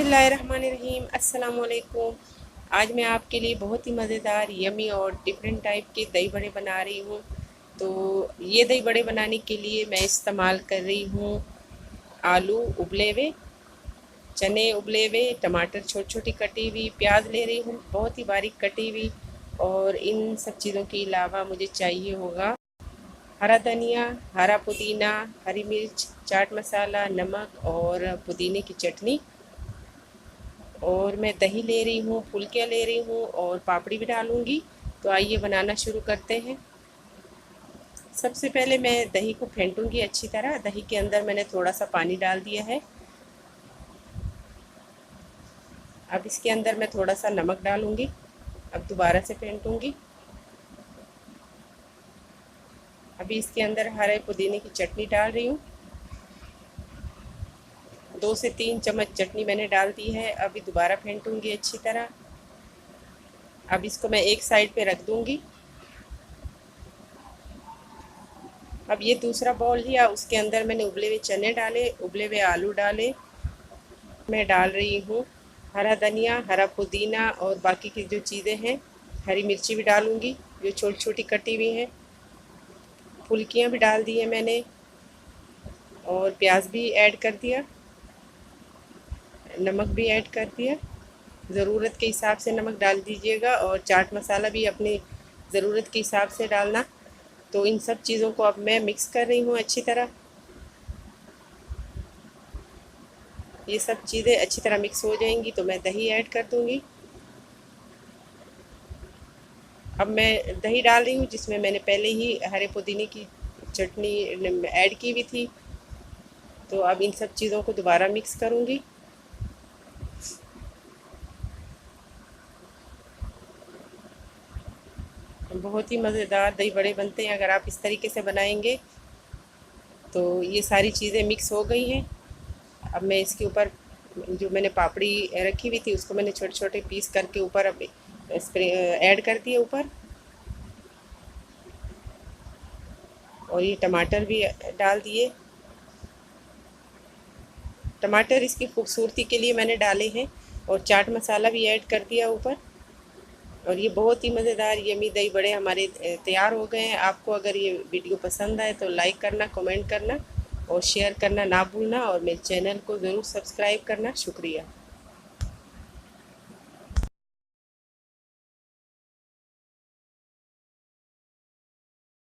बिस्मिल्लाहिर्रहमानिर्रहीम। अस्सलाम वालेकुम। आज मैं आपके लिए बहुत ही मज़ेदार यमी और डिफरेंट टाइप के दही बड़े बना रही हूँ। तो ये दही बड़े बनाने के लिए मैं इस्तेमाल कर रही हूँ आलू उबले हुए, चने उबले हुए, टमाटर छोटी छोटी कटी हुई, प्याज ले रही हूँ बहुत ही बारीक कटी हुई, और इन सब चीज़ों के अलावा मुझे चाहिए होगा हरा धनिया, हरा पुदीना, हरी मिर्च, चाट मसाला, नमक और पुदीने की चटनी। और मैं दही ले रही हूँ, फुलकियाँ ले रही हूँ और पापड़ी भी डालूँगी। तो आइए बनाना शुरू करते हैं। सबसे पहले मैं दही को फेंटूँगी अच्छी तरह। दही के अंदर मैंने थोड़ा सा पानी डाल दिया है। अब इसके अंदर मैं थोड़ा सा नमक डालूँगी। अब दोबारा से फेंटूँगी। अभी इसके अंदर हरे पुदीने की चटनी डाल रही हूँ। 2 से 3 चम्मच चटनी मैंने डाल दी है। अभी दोबारा फेंटूँगी अच्छी तरह। अब इसको मैं एक साइड पे रख दूँगी। अब ये दूसरा बॉल लिया, उसके अंदर मैंने उबले हुए चने डाले, उबले हुए आलू डाले। मैं डाल रही हूँ हरा धनिया, हरा पुदीना और बाकी की जो चीज़ें हैं, हरी मिर्ची भी डालूँगी जो छोटी छोटी कटी हुई हैं। फुल्कियाँ भी डाल दी है मैंने और प्याज भी ऐड कर दिया, नमक भी ऐड कर दिया। ज़रूरत के हिसाब से नमक डाल दीजिएगा और चाट मसाला भी अपनी ज़रूरत के हिसाब से डालना। तो इन सब चीज़ों को अब मैं मिक्स कर रही हूँ अच्छी तरह। ये सब चीज़ें अच्छी तरह मिक्स हो जाएंगी तो मैं दही ऐड कर दूँगी। अब मैं दही डाल रही हूँ जिसमें मैंने पहले ही हरे पुदीने की चटनी ऐड की हुई थी। तो अब इन सब चीज़ों को दोबारा मिक्स करूँगी। बहुत ही मज़ेदार दही बड़े बनते हैं अगर आप इस तरीके से बनाएंगे। तो ये सारी चीज़ें मिक्स हो गई हैं। अब मैं इसके ऊपर जो मैंने पापड़ी रखी हुई थी उसको मैंने छोटे छोटे पीस करके ऊपर अब ऐड कर दिए ऊपर। और ये टमाटर भी डाल दिए। टमाटर इसकी खूबसूरती के लिए मैंने डाले हैं और चाट मसाला भी ऐड कर दिया ऊपर। और ये बहुत ही मज़ेदार यमी दही बड़े हमारे तैयार हो गए हैं। आपको अगर ये वीडियो पसंद आए तो लाइक करना, कमेंट करना और शेयर करना ना भूलना, और मेरे चैनल को ज़रूर सब्सक्राइब करना। शुक्रिया।